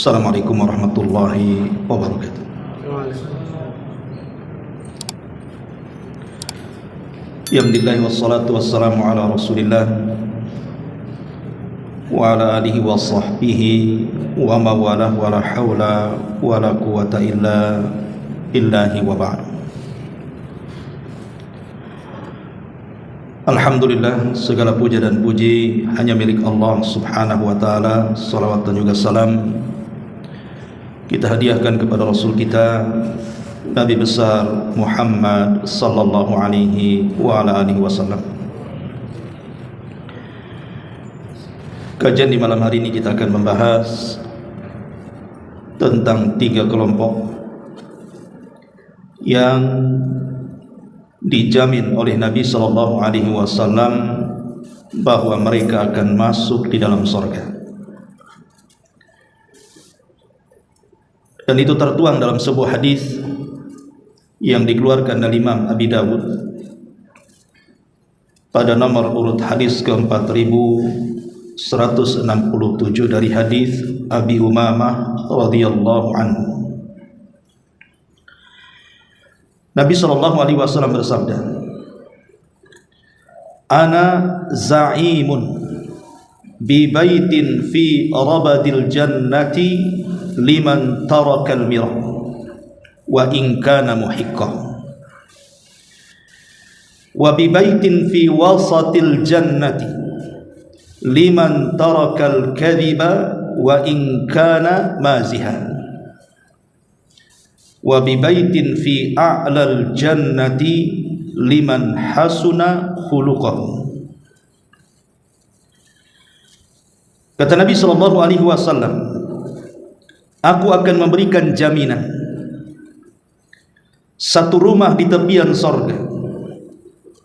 Assalamualaikum warahmatullahi wabarakatuh. Alhamdulillah wassalatu wassalamu ala Rasulillah wa ala alihi wa sahbihi wa mawalah wa la hawla wa la quwata illa billahi wa ba'd. Alhamdulillah, segala puja dan puji hanya milik Allah subhanahu wa ta'ala. Salawat dan juga salam kita hadiahkan kepada Rasul kita Nabi besar Muhammad sallallahu alaihi wa ala alihi wasallam. Kajian di malam hari ini kita akan membahas tentang 3 kelompok yang dijamin oleh Nabi sallallahu alaihi wasallam bahwa mereka akan masuk di dalam surga. Dan itu tertuang dalam sebuah hadis yang dikeluarkan oleh Imam Abi Dawud pada nomor urut hadis ke-4167 dari hadis Abi Umamah radhiyallahu anhu. Nabi sallallahu alaihi wasallam bersabda, "Ana za'imun bi baitin fi rabadil jannati liman tarakal mirah wa in kana muhiqqan wa bi baitin fi wasatil jannati liman tarakal kadhiba wa in kana mazihan wa bi baitin fi a'lal jannati liman hasuna khuluquhu." Kata Nabi sallallahu alaihi wasallam, aku akan memberikan jaminan satu rumah di tepian sorga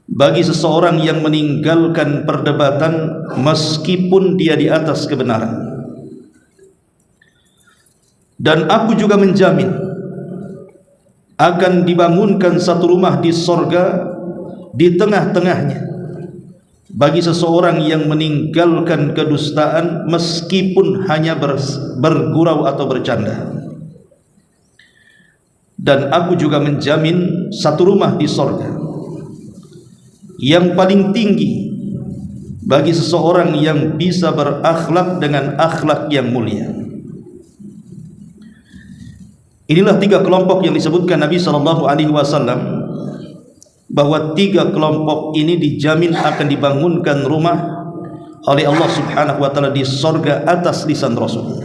bagi seseorang yang meninggalkan perdebatan meskipun dia di atas kebenaran. Dan aku juga menjamin akan dibangunkan satu rumah di sorga di tengah-tengahnya bagi seseorang yang meninggalkan kedustaan meskipun hanya bergurau atau bercanda. Dan aku juga menjamin satu rumah di sorga yang paling tinggi bagi seseorang yang bisa berakhlak dengan akhlak yang mulia. Inilah 3 kelompok yang disebutkan Nabi sallallahu alaihi wasallam, bahwa 3 kelompok ini dijamin akan dibangunkan rumah oleh Allah subhanahu wa ta'ala di sorga atas lisan Rasul.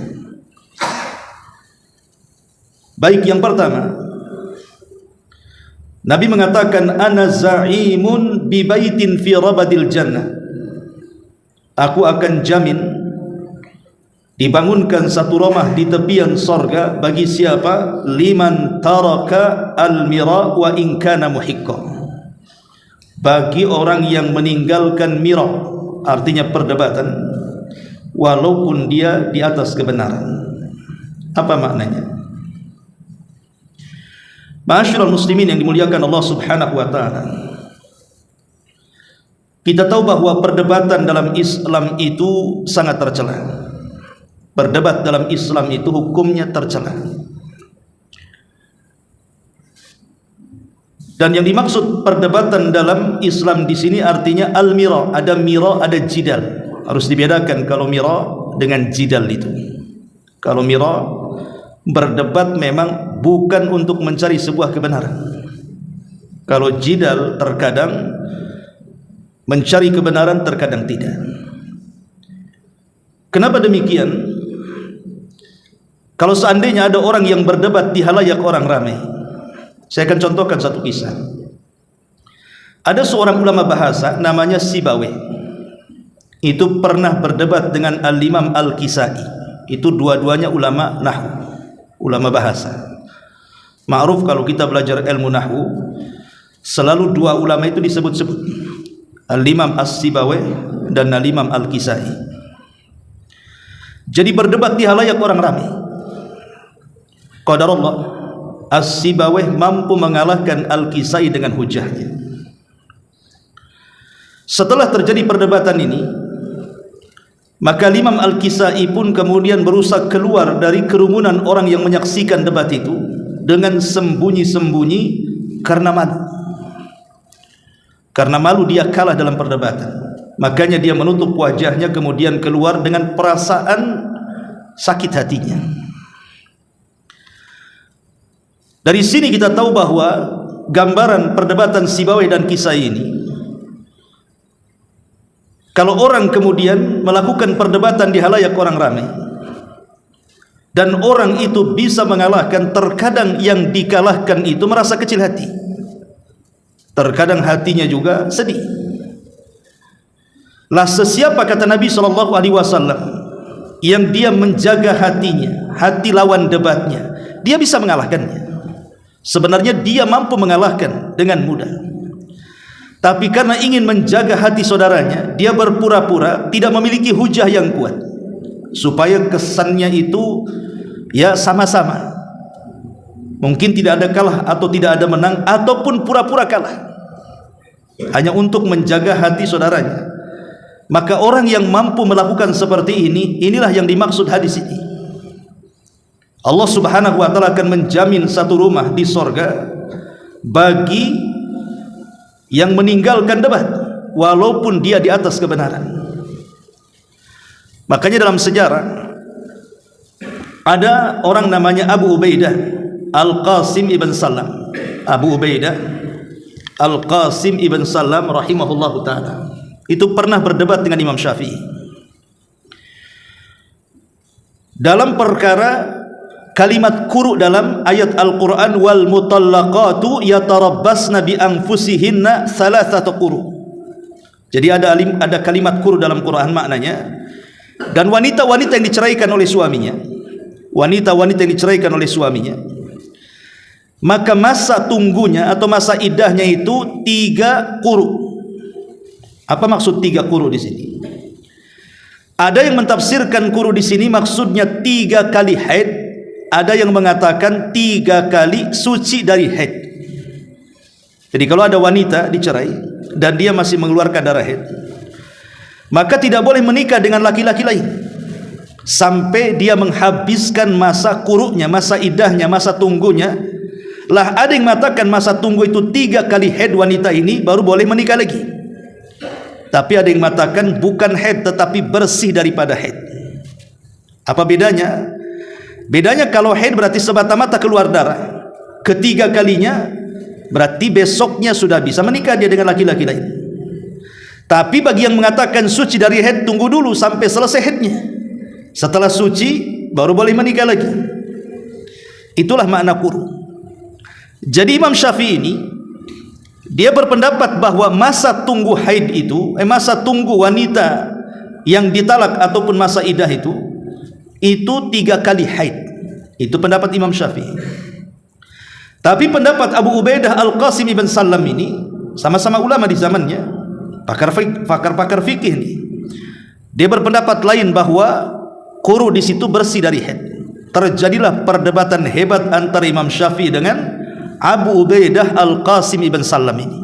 Baik, yang pertama, Nabi mengatakan, "Ana za'imun bi baitin fi rabadil jannah." Aku akan jamin dibangunkan satu rumah di tepian sorga bagi siapa? Liman taraka al-mira wa in kana muhiqqan. Bagi orang yang meninggalkan mira, artinya perdebatan, walaupun dia di atas kebenaran. Apa maknanya? Ma'asyiral muslimin yang dimuliakan Allah subhanahu wa ta'ala, kita tahu bahwa perdebatan dalam Islam itu sangat tercela. Berdebat dalam Islam itu hukumnya tercela. Dan yang dimaksud perdebatan dalam Islam di sini artinya al-mira, ada mira, ada jidal. Harus dibedakan kalau mira dengan jidal itu. Kalau mira, berdebat memang bukan untuk mencari sebuah kebenaran. Kalau jidal terkadang mencari kebenaran, terkadang tidak. Kenapa demikian? Kalau seandainya ada orang yang berdebat di halayak orang ramai, saya akan contohkan satu kisah. Ada seorang ulama bahasa namanya Sibawayh. Itu pernah berdebat dengan Al-Imam Al-Kisai. Itu dua-duanya ulama nahwu, ulama bahasa. Ma'ruf kalau kita belajar ilmu nahwu, selalu 2 ulama itu disebut-sebut, Al-Imam As-Sibawayh dan Al-Imam Al-Kisai. Jadi berdebat di halayak orang ramai. Qadarullah, As-Sibawayh mampu mengalahkan Al-Kisai dengan hujahnya. Setelah terjadi perdebatan ini, Maka Imam Al-Kisai pun kemudian berusaha keluar dari kerumunan orang yang menyaksikan debat itu dengan sembunyi-sembunyi karena malu. Karena malu dia kalah dalam perdebatan. Makanya dia menutup wajahnya, kemudian keluar dengan perasaan sakit hatinya. Dari sini kita tahu bahwa gambaran perdebatan Sibawayh dan Kisai ini, kalau orang kemudian melakukan perdebatan di halayak orang ramai dan orang itu bisa mengalahkan, terkadang yang dikalahkan itu merasa kecil hati, terkadang hatinya juga sedih. Lah sesiapa, kata Nabi SAW, yang dia menjaga hatinya, hati lawan debatnya, dia bisa mengalahkannya. Sebenarnya dia mampu mengalahkan dengan mudah. Tapi karena ingin menjaga hati saudaranya, dia berpura-pura tidak memiliki hujah yang kuat, supaya kesannya itu ya sama-sama. Mungkin tidak ada kalah atau tidak ada menang, ataupun pura-pura kalah, hanya untuk menjaga hati saudaranya. Maka orang yang mampu melakukan seperti ini, inilah yang dimaksud hadis ini. Allah Subhanahu wa ta'ala akan menjamin satu rumah di sorga bagi yang meninggalkan debat walaupun dia di atas kebenaran. Makanya dalam sejarah ada orang namanya Abu Ubaidah Al-Qasim ibn Salam. Abu Ubaidah Al-Qasim ibn Salam rahimahullahu ta'ala itu pernah berdebat dengan Imam Syafi'i dalam perkara kalimat quru dalam ayat Al-Quran, wal mutallaqatu yatarabbasna bi anfusihinna thalathata quru. Jadi ada kalimat quru dalam Quran, maknanya, dan wanita-wanita yang diceraikan oleh suaminya, wanita-wanita yang diceraikan oleh suaminya, maka masa tunggunya atau masa iddahnya itu 3 quru. Apa maksud 3 quru di sini? Ada yang mentafsirkan quru di sini maksudnya 3 kali haid. Ada yang mengatakan 3 kali suci dari haid. Jadi kalau ada wanita dicerai dan dia masih mengeluarkan darah haid, maka tidak boleh menikah dengan laki-laki lain sampai dia menghabiskan masa quruknya, masa iddahnya, masa tunggunya. Lah ada yang mengatakan masa tunggu itu 3 kali haid wanita ini baru boleh menikah lagi. Tapi ada yang mengatakan bukan haid tetapi bersih daripada haid. Apa bedanya? Bedanya kalau haid berarti semata-mata keluar darah, ketiga kalinya berarti besoknya sudah bisa menikah dia dengan laki-laki lain. Tapi bagi yang mengatakan suci dari haid, tunggu dulu sampai selesai haidnya, setelah suci baru boleh menikah lagi. Itulah makna quru. Jadi Imam Syafi'i ini dia berpendapat bahwa masa tunggu haid itu, masa tunggu wanita yang ditalak ataupun masa iddah itu 3 kali haid. Itu pendapat Imam Syafi'i. Tapi pendapat Abu Ubaidah Al-Qasim ibn Salam ini, sama-sama ulama di zamannya, pakar fikih ini, dia berpendapat lain bahwa quru di situ bersih dari haid. Terjadilah perdebatan hebat antara Imam Syafi'i dengan Abu Ubaidah Al-Qasim ibn Salam ini.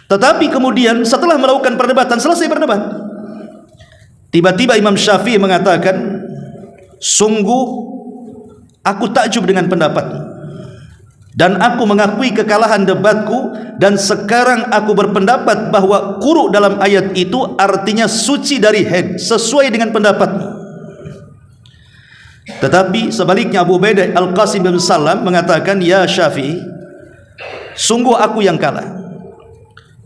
Tetapi kemudian setelah melakukan perdebatan, selesai berdebat, tiba-tiba Imam Syafi'i mengatakan, sungguh aku takjub dengan pendapatmu, dan aku mengakui kekalahan debatku, dan sekarang aku berpendapat bahwa quru dalam ayat itu artinya suci dari haid, sesuai dengan pendapatmu. Tetapi sebaliknya Abu Ubaidah Al-Qasim bin Salam mengatakan, ya Syafi'i, sungguh aku yang kalah,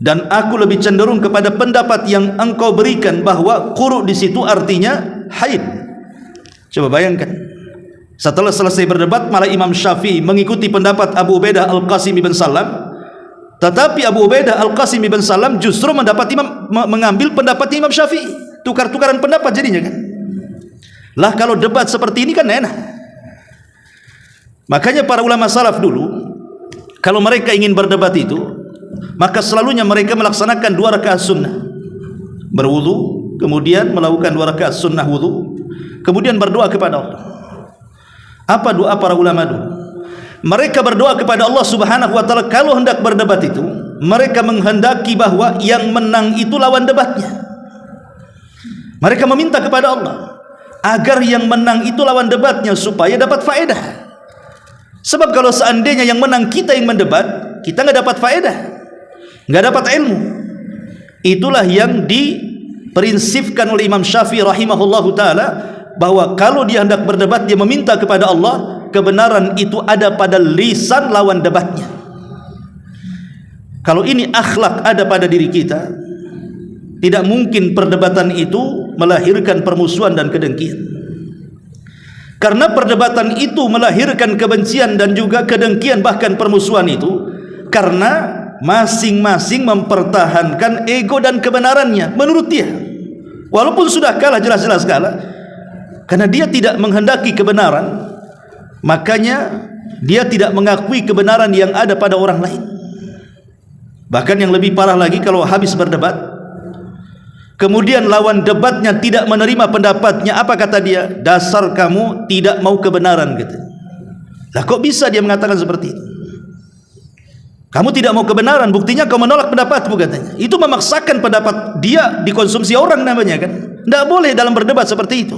dan aku lebih cenderung kepada pendapat yang engkau berikan bahwa quru di situ artinya haid. Coba bayangkan, setelah selesai berdebat malah Imam Syafi'i mengikuti pendapat Abu Ubaidah Al-Qasim bin Salam, tetapi Abu Ubaidah Al-Qasim bin Salam justru mengambil pendapat Imam Syafi'i. Tukar-tukaran pendapat jadinya kan. Lah kalau debat seperti ini kan enak. Makanya para ulama salaf dulu, kalau mereka ingin berdebat itu, maka selalunya mereka melaksanakan 2 rakaat sunnah, berwudu, kemudian melakukan 2 rakaat sunnah wudu, kemudian berdoa kepada Allah. Apa doa para ulama dulu? Mereka berdoa kepada Allah Subhanahu wa ta'ala. Kalau hendak berdebat itu, mereka menghendaki bahwa yang menang itu lawan debatnya. Mereka meminta kepada Allah agar yang menang itu lawan debatnya supaya dapat faedah. Sebab kalau seandainya yang menang kita yang mendebat, kita nggak dapat faedah, nggak dapat ilmu. Itulah yang diprinsipkan oleh Imam Syafi'i rahimahullahu ta'ala, bahwa kalau dia hendak berdebat, dia meminta kepada Allah, kebenaran itu ada pada lisan lawan debatnya. Kalau ini akhlak ada pada diri kita, tidak mungkin perdebatan itu melahirkan permusuhan dan kedengkian. Karena perdebatan itu melahirkan kebencian dan juga kedengkian, bahkan permusuhan itu, karena masing-masing mempertahankan ego dan kebenarannya menurut dia, walaupun sudah kalah, jelas-jelas kalah, karena dia tidak menghendaki kebenaran, makanya dia tidak mengakui kebenaran yang ada pada orang lain. Bahkan yang lebih parah lagi, kalau habis berdebat kemudian lawan debatnya tidak menerima pendapatnya, apa kata dia? Dasar kamu tidak mau kebenaran gitu. Lah kok bisa dia mengatakan seperti itu? Kamu tidak mau kebenaran, buktinya kau menolak pendapatmu katanya. Itu memaksakan pendapat dia dikonsumsi orang namanya kan. Tidak boleh dalam berdebat seperti itu.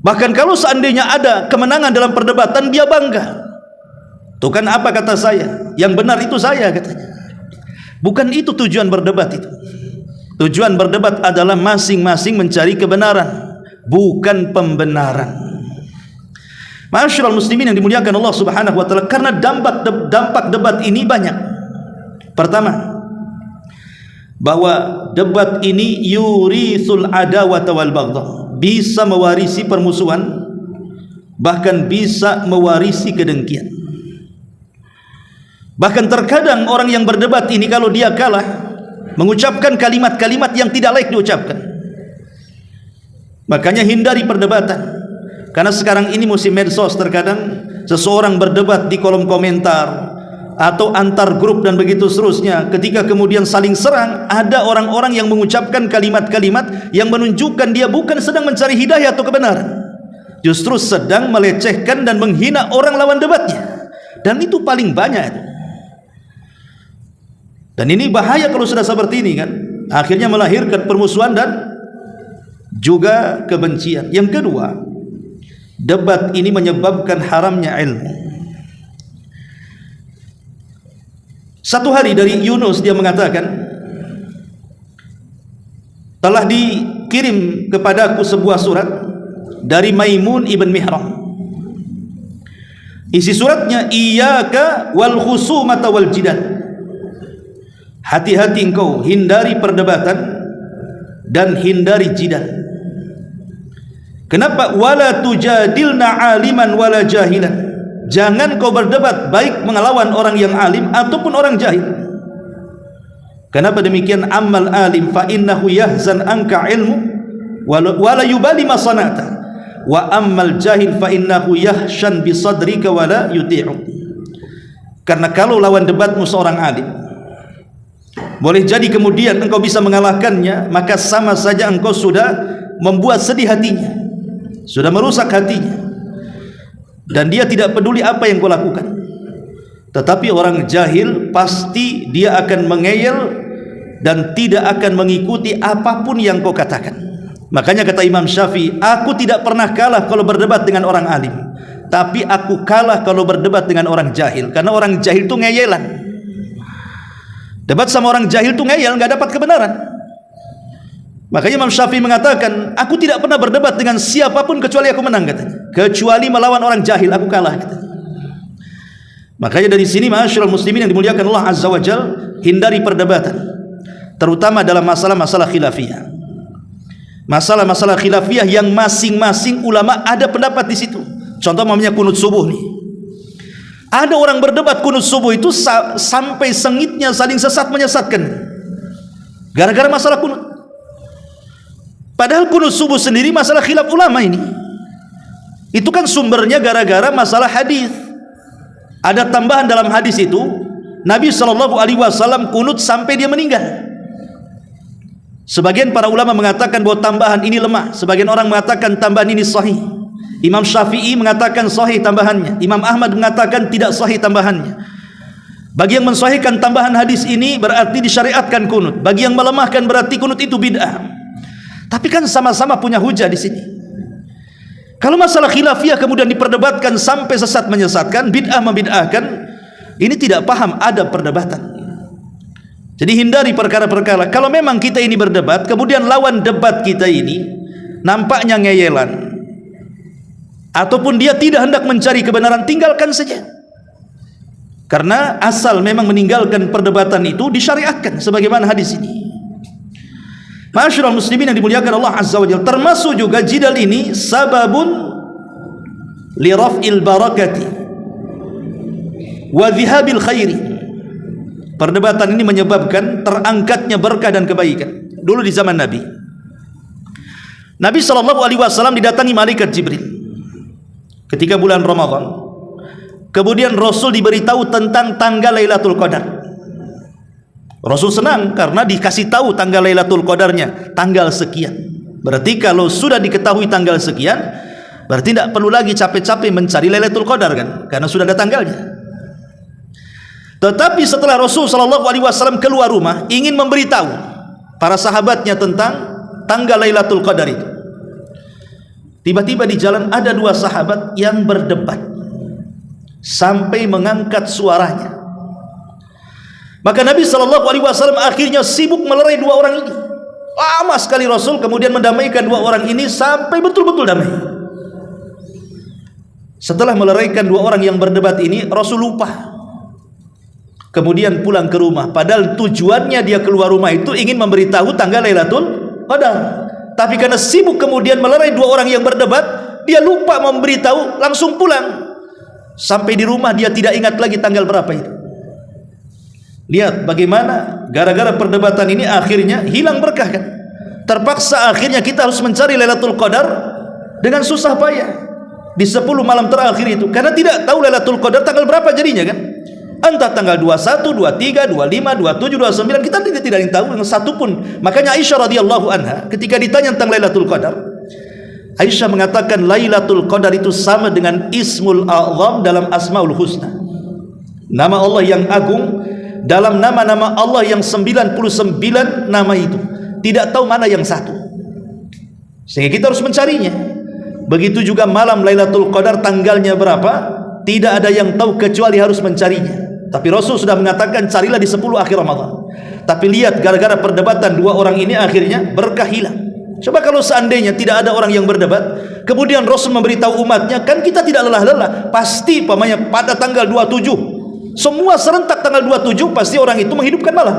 Bahkan kalau seandainya ada kemenangan dalam perdebatan, dia bangga. Tuh kan apa kata saya? Yang benar itu saya katanya. Bukan itu tujuan berdebat itu. Tujuan berdebat adalah masing-masing mencari kebenaran, bukan pembenaran. Ma'asyiral muslimin yang dimuliakan Allah Subhanahu wa taala, karena dampak debat ini banyak. Pertama, bahwa debat ini yurisul adawata wal baghdha, bisa mewarisi permusuhan, bahkan bisa mewarisi kedengkian. Bahkan terkadang orang yang berdebat ini kalau dia kalah mengucapkan kalimat-kalimat yang tidak layak diucapkan. Makanya hindari perdebatan. Karena sekarang ini musim medsos, terkadang seseorang berdebat di kolom komentar atau antar grup dan begitu seterusnya. Ketika kemudian saling serang, ada orang-orang yang mengucapkan kalimat-kalimat yang menunjukkan dia bukan sedang mencari hidayah atau kebenaran, justru sedang melecehkan dan menghina orang lawan debatnya. Dan itu paling banyak. Dan ini bahaya kalau sudah seperti ini kan, akhirnya melahirkan permusuhan dan juga kebencian. Yang kedua, debat ini menyebabkan haramnya ilmu. Satu hari dari Yunus dia mengatakan, telah dikirim kepadaku sebuah surat dari Maimun ibn Mihran. Isi suratnya, iyyaka wal khusumata wal jidal. Hati-hati engkau, hindari perdebatan dan hindari jidal. Kenapa? Wala tujadilna aliman wala jahilan. Jangan kau berdebat baik melawan orang yang alim ataupun orang jahil. Kenapa demikian? Ammal alim fa innahu yahzan anka ilmu wala yubali ma sanata. Wa ammal jahil fa innahu yahshan bi sadrika wala yuti'u. Karena kalau lawan debatmu seorang alim, boleh jadi kemudian engkau bisa mengalahkannya, maka sama saja engkau sudah membuat sedih hatinya, sudah merusak hatinya, dan dia tidak peduli apa yang kau lakukan. Tetapi orang jahil pasti dia akan mengeyel dan tidak akan mengikuti apapun yang kau katakan. Makanya kata Imam Syafi'i, aku tidak pernah kalah kalau berdebat dengan orang alim, tapi aku kalah kalau berdebat dengan orang jahil. Karena orang jahil itu ngeyelan. Debat sama orang jahil itu ngeyel, nggak dapat kebenaran. Makanya Imam Syafi'i mengatakan, aku tidak pernah berdebat dengan siapapun kecuali aku menang katanya. Kecuali melawan orang jahil aku kalah katanya. Makanya dari sini ma'asyiral muslimin yang dimuliakan Allah Azza wa Jalla, hindari perdebatan, terutama dalam masalah-masalah khilafiyah. Masalah-masalah khilafiyah yang masing-masing ulama ada pendapat di situ. Contoh namanya kunut subuh nih. Ada orang berdebat kunut subuh itu sampai sengitnya saling sesat menyesatkan gara-gara masalah kunut. Padahal kunut subuh sendiri masalah khilaf ulama ini. Itu kan sumbernya gara-gara masalah hadis. Ada tambahan dalam hadis itu, Nabi SAW kunut sampai dia meninggal. Sebagian para ulama mengatakan bahwa tambahan ini lemah, sebagian orang mengatakan tambahan ini sahih. Imam Syafi'i mengatakan sahih tambahannya, Imam Ahmad mengatakan tidak sahih tambahannya. Bagi yang mensahihkan tambahan hadis ini berarti disyariatkan kunut, bagi yang melemahkan berarti kunut itu bid'ah. Tapi kan sama-sama punya hujah di sini. Kalau masalah khilafiyah kemudian diperdebatkan sampai sesat menyesatkan, bid'ah membid'ahkan, ini tidak paham adab perdebatan. Jadi hindari perkara-perkara. Kalau memang kita ini berdebat, kemudian lawan debat kita ini nampaknya ngeyelan, ataupun dia tidak hendak mencari kebenaran, tinggalkan saja. Karena asal memang meninggalkan perdebatan itu disyariatkan sebagaimana hadis ini. Ma'asyiral muslimin yang dimuliakan Allah Azza wa Jalla, termasuk juga jidal ini sababun li raf'il barakati wa dhihabil khairi. Perdebatan ini menyebabkan terangkatnya berkah dan kebaikan. Dulu di zaman Nabi SAW didatangi malaikat Jibril ketika bulan Ramadan. Kemudian Rasul diberitahu tentang tanggal Lailatul Qadar. Rasul senang karena dikasih tahu tanggal Lailatul Qadarnya, tanggal sekian. Berarti kalau sudah diketahui tanggal sekian, berarti tidak perlu lagi capek-capek mencari Lailatul Qadar kan, karena sudah ada tanggalnya. Tetapi setelah Rasul SAW keluar rumah ingin memberitahu para sahabatnya tentang tanggal Lailatul Qadar itu, tiba-tiba di jalan ada dua sahabat yang berdebat sampai mengangkat suaranya. Maka Nabi SAW akhirnya sibuk melerai dua orang ini. Lama sekali Rasul kemudian mendamaikan dua orang ini sampai betul-betul damai. Setelah meleraikan dua orang yang berdebat ini, Rasul lupa. Kemudian pulang ke rumah, padahal tujuannya dia keluar rumah itu ingin memberitahu tanggal Lailatul Qadar. Tapi karena sibuk kemudian melerai dua orang yang berdebat, dia lupa memberitahu, langsung pulang. Sampai di rumah dia tidak ingat lagi tanggal berapa itu. Lihat bagaimana gara-gara perdebatan ini akhirnya hilang berkah kan. Terpaksa akhirnya kita harus mencari Lailatul Qadar dengan susah payah di 10 malam terakhir itu, karena tidak tahu Lailatul Qadar tanggal berapa jadinya kan. Entah tanggal 21, 23, 25, 27, 29, kita tidak tahu yang satu pun. Makanya Aisyah radhiyallahu anha ketika ditanya tentang Lailatul Qadar, Aisyah mengatakan Lailatul Qadar itu sama dengan Ismul A'zam dalam Asmaul Husna, nama Allah yang agung. Dalam nama-nama Allah yang 99 nama itu, tidak tahu mana yang satu, sehingga kita harus mencarinya. Begitu juga malam Lailatul Qadar tanggalnya berapa, tidak ada yang tahu kecuali harus mencarinya. Tapi Rasul sudah mengatakan carilah di 10 akhir Ramadan. Tapi lihat gara-gara perdebatan dua orang ini akhirnya berkah hilang. Coba kalau seandainya tidak ada orang yang berdebat, kemudian Rasul memberitahu umatnya, kan kita tidak lelah-lelah. Pasti pamannya pada tanggal 27 semua serentak tanggal 27 pasti orang itu menghidupkan malam.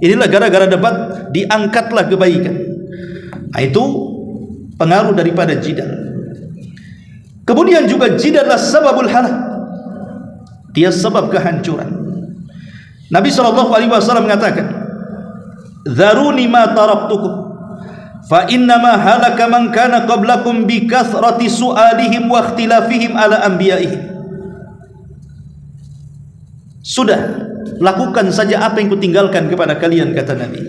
Inilah gara-gara debat diangkatlah kebaikan. Nah, itu pengaruh daripada jidal. Kemudian juga jidal adalah sababul halak, dia sebab kehancuran. Nabi SAW mengatakan, "Dzaruni ma taraktukum fa innama halaka man kana qablakum bi kathrati su'alihim wa ikhtilafihim ala anbiya'ihim." Sudah, lakukan saja apa yang kutinggalkan kepada kalian, kata Nabi.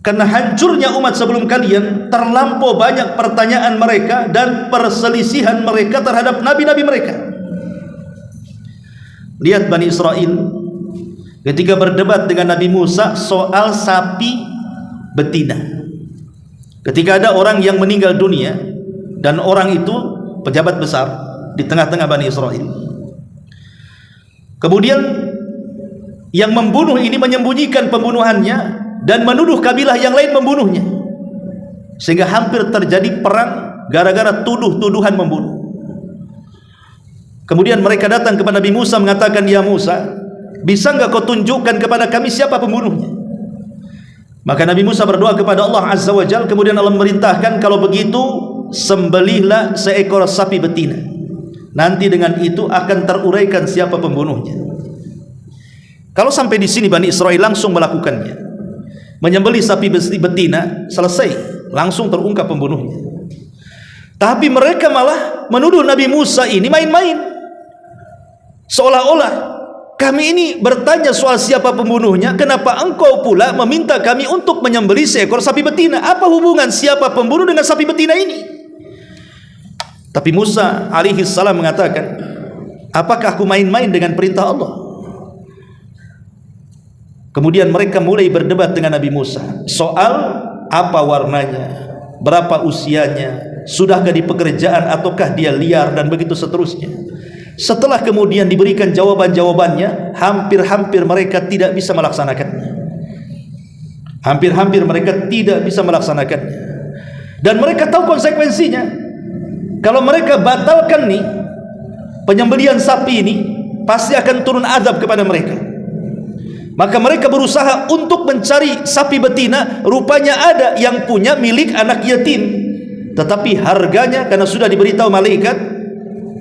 Karena hancurnya umat sebelum kalian, terlampau banyak pertanyaan mereka dan perselisihan mereka terhadap nabi-nabi mereka. Lihat Bani Israel ketika berdebat dengan Nabi Musa soal sapi betina. Ketika ada orang yang meninggal dunia dan orang itu pejabat besar di tengah-tengah Bani Israel, kemudian yang membunuh ini menyembunyikan pembunuhannya dan menuduh kabilah yang lain membunuhnya, sehingga hampir terjadi perang gara-gara tuduh-tuduhan membunuh. Kemudian mereka datang kepada Nabi Musa mengatakan, "Ya Musa, bisa enggak kau tunjukkan kepada kami siapa pembunuhnya?" Maka Nabi Musa berdoa kepada Allah Azza wa Jalla, kemudian Allah memerintahkan, "Kalau begitu sembelihlah seekor sapi betina. Nanti dengan itu akan teruraikan siapa pembunuhnya." Kalau sampai di sini Bani Israel langsung melakukannya, menyembelih sapi betina, selesai, langsung terungkap pembunuhnya. Tapi mereka malah menuduh Nabi Musa ini main-main, seolah-olah kami ini bertanya soal siapa pembunuhnya, kenapa engkau pula meminta kami untuk menyembelih seekor sapi betina? Apa hubungan siapa pembunuh dengan sapi betina ini? Tapi Musa alaihi salam mengatakan, apakah aku main-main dengan perintah Allah? Kemudian mereka mulai berdebat dengan Nabi Musa soal apa warnanya, berapa usianya, sudahkah di pekerjaan ataukah dia liar, dan begitu seterusnya. Setelah kemudian diberikan jawaban-jawabannya, hampir-hampir mereka tidak bisa melaksanakannya. Hampir-hampir mereka tidak bisa melaksanakannya. Dan mereka tahu konsekuensinya. Kalau mereka batalkan nih penyembelihan sapi ini, pasti akan turun azab kepada mereka. Maka mereka berusaha untuk mencari sapi betina. Rupanya ada yang punya milik anak yatim, tetapi harganya, karena sudah diberitahu malaikat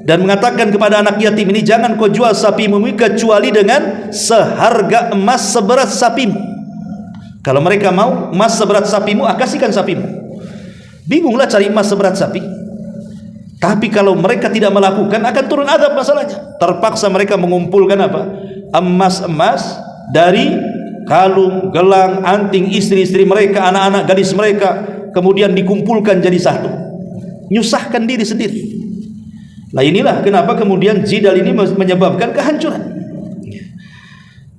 dan mengatakan kepada anak yatim ini, jangan kau jual sapimu kecuali dengan seharga emas seberat sapimu. Kalau mereka mau emas seberat sapimu, kasihkan sapimu. Bingunglah cari emas seberat sapi. Tapi kalau mereka tidak melakukan, akan turun azab masalahnya. Terpaksa mereka mengumpulkan apa? Emas-emas dari kalung, gelang, anting istri-istri mereka, anak-anak gadis mereka, kemudian dikumpulkan jadi satu. Nyusahkan diri sendiri. Nah, inilah kenapa kemudian jidal ini menyebabkan kehancuran.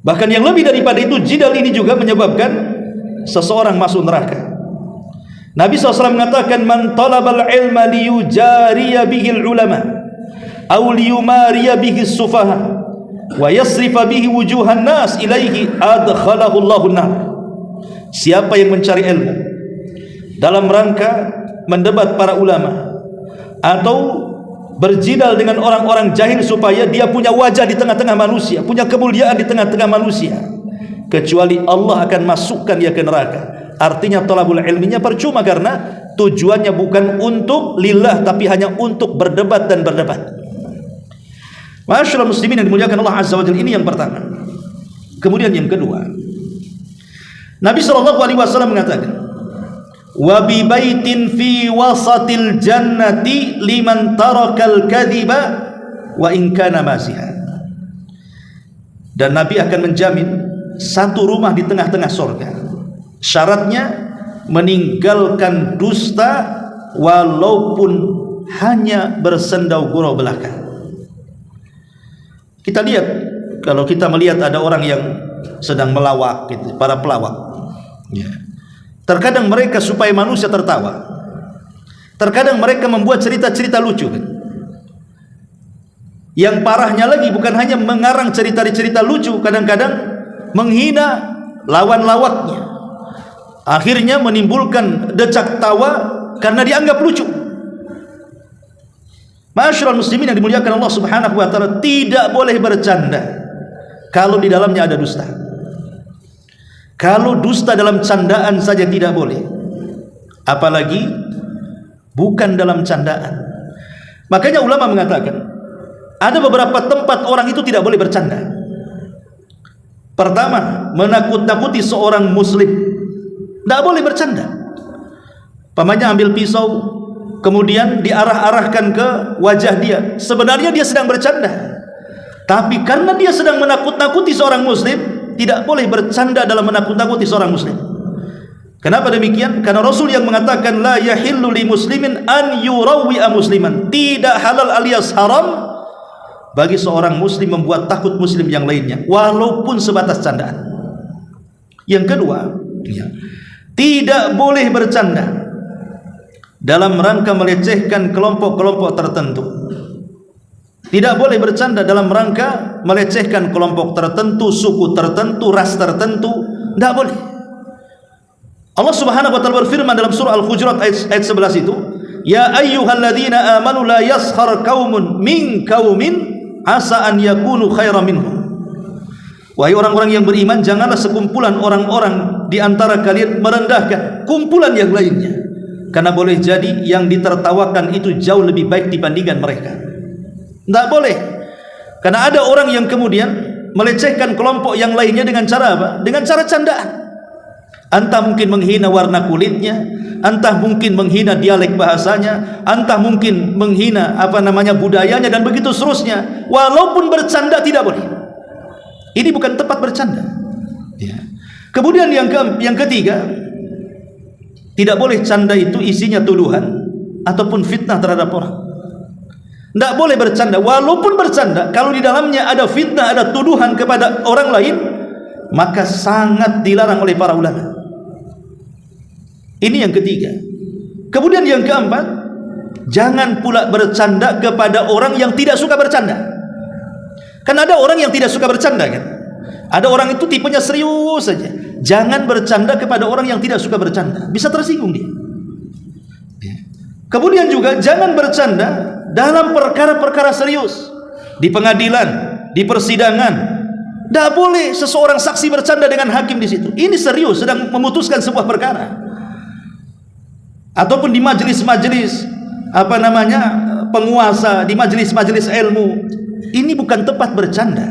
Bahkan yang lebih daripada itu, jidal ini juga menyebabkan seseorang masuk neraka. Nabi SAW mengatakan, man talabal ilma liyujariya bihil ulama aw liyumariya bihis sufaha wa yasrifa bihi wujuhan nas ilaihi adkhalahu Allahun nar. Siapa yang mencari ilmu dalam rangka mendebat para ulama atau berjidal dengan orang-orang jahil supaya dia punya wajah di tengah-tengah manusia, punya kemuliaan di tengah-tengah manusia, kecuali Allah akan masukkan dia ke neraka. Artinya thalabul ilminya percuma, karena tujuannya bukan untuk lillah, tapi hanya untuk berdebat dan berdebat. Ma'asyiral muslimin yang dimuliakan Allah Azza wa Jalla, ini yang pertama. Kemudian yang kedua, Nabi SAW mengatakan, wa bi baitin fi wasatil jannati liman tarakal kadhiba wa in kana masiha. Dan Nabi akan menjamin satu rumah di tengah-tengah surga. Syaratnya meninggalkan dusta walaupun hanya bersendau gurau belaka. Kita lihat, kalau kita melihat ada orang yang sedang melawak gitu, para pelawak ya. Terkadang mereka supaya manusia tertawa, terkadang mereka membuat cerita-cerita lucu kan? Yang parahnya lagi, bukan hanya mengarang cerita-cerita lucu, kadang-kadang menghina lawan lawaknya, akhirnya menimbulkan decak tawa karena dianggap lucu. Ma'asyiral muslimin yang dimuliakan Allah Subhanahu wa taala, tidak boleh bercanda kalau di dalamnya ada dusta. Kalau dusta dalam candaan saja tidak boleh, apalagi bukan dalam candaan. Makanya ulama mengatakan ada beberapa tempat orang itu tidak boleh bercanda. Pertama, menakut-nakuti seorang muslim, tidak boleh bercanda. Pamannya ambil pisau, kemudian diarah-arahkan ke wajah dia, sebenarnya dia sedang bercanda, tapi karena dia sedang menakut-nakuti seorang muslim, tidak boleh bercanda dalam menakut-nakuti seorang muslim. Kenapa demikian? Karena Rasul yang mengatakan, la yahillu li muslimin an yurawwi'a musliman, tidak halal alias haram bagi seorang muslim membuat takut muslim yang lainnya, walaupun sebatas candaan. Yang kedua, tidak boleh bercanda dalam rangka melecehkan kelompok-kelompok tertentu. Tidak boleh bercanda dalam rangka melecehkan kelompok tertentu, suku tertentu, ras tertentu. Tidak boleh. Allah Subhanahu wa taala berfirman dalam surah Al-Hujurat ayat 11 itu, ya ayyuhalladzina amanu la yaskhar qaumun min qaumin asa an yakunu khairan minhum. Wahai orang-orang yang beriman, janganlah sekumpulan orang-orang di antara kalian merendahkan kumpulan yang lainnya, karena boleh jadi yang ditertawakan itu jauh lebih baik dibandingkan mereka. Tidak boleh. Karena ada orang yang kemudian melecehkan kelompok yang lainnya dengan cara apa? Dengan cara candaan. Entah mungkin menghina warna kulitnya, entah mungkin menghina dialek bahasanya, entah mungkin menghina budayanya, dan begitu seterusnya. Walaupun bercanda tidak boleh. Ini bukan tempat bercanda ya. Kemudian yang ketiga, tidak boleh canda itu isinya tuduhan ataupun fitnah terhadap orang. Tidak boleh bercanda, walaupun bercanda kalau di dalamnya ada fitnah, ada tuduhan kepada orang lain, maka sangat dilarang oleh para ulama. Ini yang ketiga. Kemudian yang keempat, jangan pula bercanda kepada orang yang tidak suka bercanda. Kan ada orang yang tidak suka bercanda kan? Ada orang itu tipenya serius saja. Jangan bercanda kepada orang yang tidak suka bercanda, bisa tersinggung dia. Kemudian juga jangan bercanda dalam perkara-perkara serius, di pengadilan, di persidangan. Tidak boleh seseorang saksi bercanda dengan hakim di situ. Ini serius, sedang memutuskan sebuah perkara. Ataupun di majelis-majelis penguasa, di majelis-majelis ilmu. Ini bukan tempat bercanda.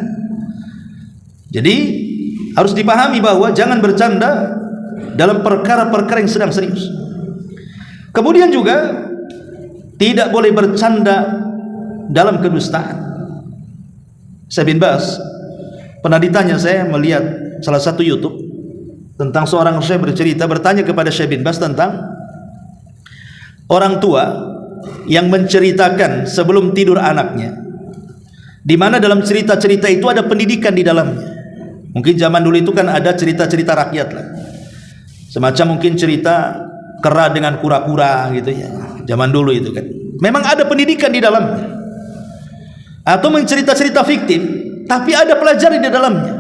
Jadi harus dipahami bahwa jangan bercanda dalam perkara-perkara yang sedang serius. Kemudian juga tidak boleh bercanda dalam kedustaan. Syekh bin Baz pernah ditanya, saya melihat salah satu YouTube tentang seorang syekh bertanya kepada Syekh bin Baz tentang orang tua yang menceritakan sebelum tidur anaknya, di mana dalam cerita-cerita itu ada pendidikan di dalamnya. Mungkin zaman dulu itu kan ada cerita-cerita rakyat lah, semacam mungkin cerita kera dengan kura-kura gitu ya, zaman dulu itu kan memang ada pendidikan di dalamnya. Atau mencerita-cerita fiktif tapi ada pelajaran di dalamnya.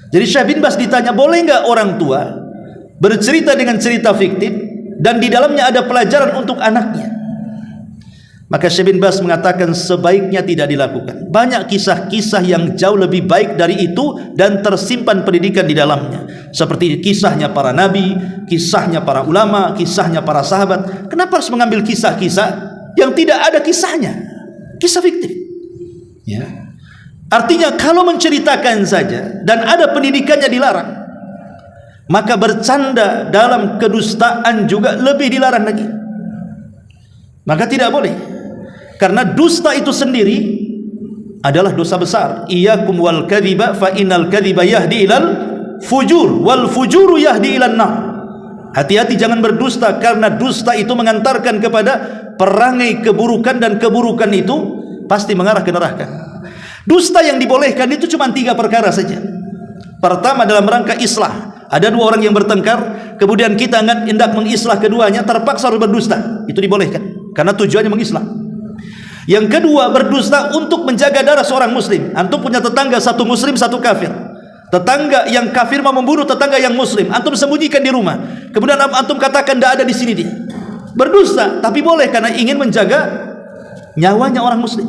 Jadi Syekh bin Baz ditanya, boleh nggak orang tua bercerita dengan cerita fiktif dan di dalamnya ada pelajaran untuk anaknya? Maka Syekh bin Baz mengatakan sebaiknya tidak dilakukan. Banyak kisah-kisah yang jauh lebih baik dari itu dan tersimpan pendidikan di dalamnya, seperti kisahnya para nabi, kisahnya para ulama, kisahnya para sahabat. Kenapa harus mengambil kisah-kisah yang tidak ada kisahnya, kisah fiktif ya? Artinya kalau menceritakan saja dan ada pendidikannya dilarang, maka bercanda dalam kedustaan juga lebih dilarang lagi. Maka tidak boleh, karena dusta itu sendiri adalah dosa besar. Iyyakum wal kadhiba fa innal kadhiba yahdi ilal fujur wal fujuru yahdi ilan nar. Hati-hati jangan berdusta, karena dusta itu mengantarkan kepada perangai keburukan dan keburukan itu pasti mengarah ke neraka. Dusta yang dibolehkan itu cuma 3 perkara saja. Pertama, dalam rangka islah. Ada 2 orang yang bertengkar, kemudian kita hendak mengislah keduanya, terpaksa harus berdusta. Itu dibolehkan karena tujuannya mengislah. Yang kedua, berdusta untuk menjaga darah seorang muslim. Antum punya tetangga, satu muslim satu kafir. Tetangga yang kafir mau membunuh tetangga yang muslim, antum sembunyikan di rumah, kemudian antum katakan tidak ada di sini dia. Berdusta, tapi boleh karena ingin menjaga nyawanya orang muslim.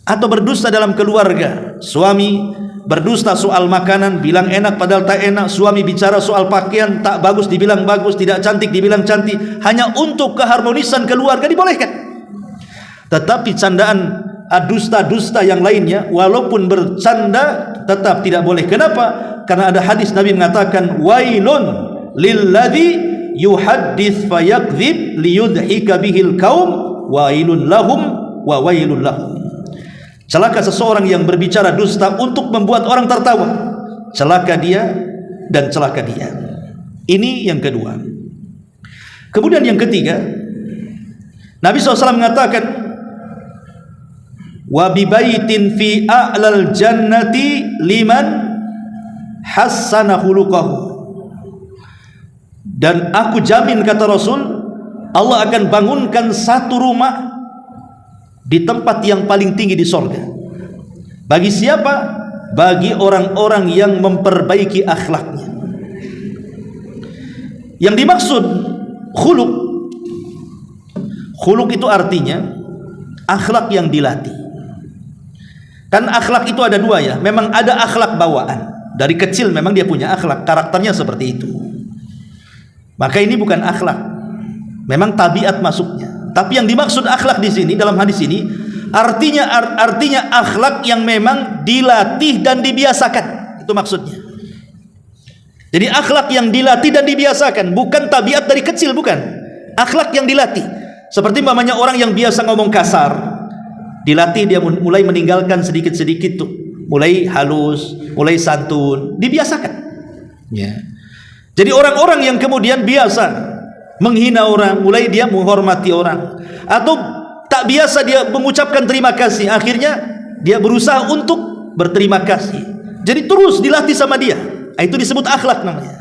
Atau berdusta dalam keluarga, suami berdusta soal makanan, bilang enak padahal tak enak. Suami bicara soal pakaian, tak bagus dibilang bagus, tidak cantik dibilang cantik, hanya untuk keharmonisan keluarga, dibolehkan. Tetapi candaan dusta-dusta yang lainnya, walaupun bercanda, tetap tidak boleh. Kenapa? Karena ada hadis Nabi mengatakan, wailun lilladzi yuhaddits fayakdzib liyudhika bihil qaum wailun lahum wa wailun lahum. Celaka seseorang yang berbicara dusta untuk membuat orang tertawa. Celaka dia dan celaka dia. Ini yang kedua. Kemudian yang ketiga, Nabi SAW mengatakan, wa bibaitin fi a'lal jannati liman hassana khuluqahu. Dan aku jamin, kata Rasul, Allah akan bangunkan satu rumah di tempat yang paling tinggi di sorga. Bagi siapa? Bagi orang-orang yang memperbaiki akhlaknya. Yang dimaksud khuluk, khuluk itu artinya akhlak yang dilatih. Kan akhlak itu ada 2 ya. Memang ada akhlak bawaan, dari kecil memang dia punya akhlak, karakternya seperti itu. Maka ini bukan akhlak, memang tabiat masuknya. Tapi yang dimaksud akhlak di sini dalam hadis ini artinya akhlak yang memang dilatih dan dibiasakan. Itu maksudnya. Jadi akhlak yang dilatih dan dibiasakan, bukan tabiat dari kecil, bukan. Akhlak yang dilatih. Seperti umpamanya orang yang biasa ngomong kasar, dilatih dia mulai meninggalkan sedikit-sedikit tuh, mulai halus, mulai santun, dibiasakan. Ya. Jadi orang-orang yang kemudian biasa menghina orang, mulai dia menghormati orang. Atau tak biasa dia mengucapkan terima kasih, akhirnya dia berusaha untuk berterima kasih. Jadi terus dilatih sama dia. Itu disebut akhlak namanya.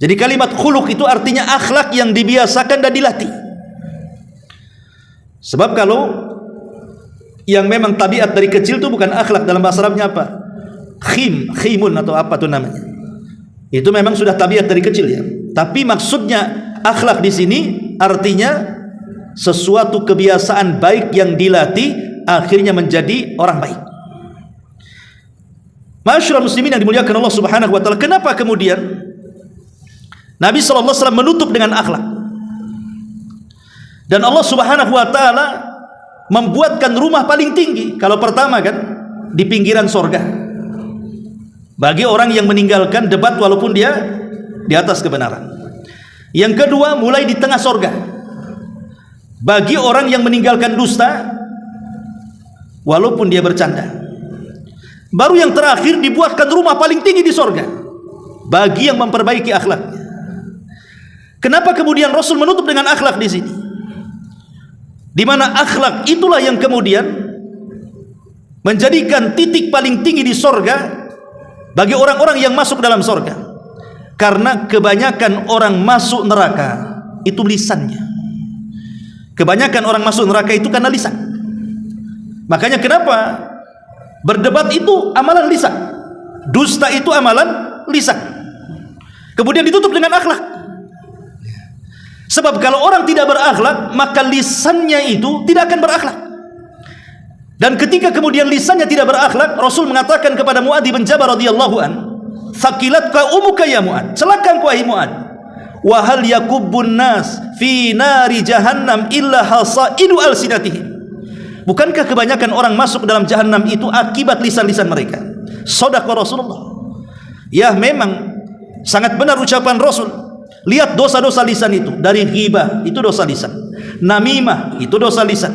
Jadi kalimat khuluq itu artinya akhlak yang dibiasakan dan dilatih. Sebab kalau yang memang tabiat dari kecil itu bukan akhlak, dalam bahasa Arabnya apa? Khimun atau apa tuh namanya. Itu memang sudah tabiat dari kecil ya. Tapi maksudnya akhlak di sini artinya sesuatu kebiasaan baik yang dilatih akhirnya menjadi orang baik. Ma'asyiral muslimin yang dimuliakan Allah Subhanahu wa taala, kenapa kemudian Nabi sallallahu alaihi wasallam menutup dengan akhlak? Dan Allah Subhanahu wa taala membuatkan rumah paling tinggi. Kalau pertama kan di pinggiran sorga, bagi orang yang meninggalkan debat walaupun dia di atas kebenaran. Yang kedua mulai di tengah sorga, bagi orang yang meninggalkan dusta walaupun dia bercanda. Baru yang terakhir dibuatkan rumah paling tinggi di sorga bagi yang memperbaiki akhlaknya. Kenapa kemudian Rasul menutup dengan akhlak di sini? Di mana akhlak itulah yang kemudian menjadikan titik paling tinggi di sorga bagi orang-orang yang masuk dalam sorga. Karena kebanyakan orang masuk neraka itu lisannya. Kebanyakan orang masuk neraka itu karena lisan. Makanya kenapa berdebat itu amalan lisan, dusta itu amalan lisan, kemudian ditutup dengan akhlak. Sebab kalau orang tidak berakhlak, maka lisannya itu tidak akan berakhlak. Dan ketika kemudian lisannya tidak berakhlak, Rasul mengatakan kepada Mu'adz bin Jabal radhiyallahu an, "Thaqilatka umuka ya Mu'adz." Celaka engkau wahai Mu'adz. "Wa hal yakubbun nas fi nari jahannam illa hasaidu alsinatihim." Bukankah kebanyakan orang masuk ke dalam jahanam itu akibat lisan-lisan mereka? Shadaqa Rasulullah. Ya, memang sangat benar ucapan Rasul. Lihat dosa-dosa lisan itu. Dari ghibah, itu dosa lisan. Namimah, itu dosa lisan.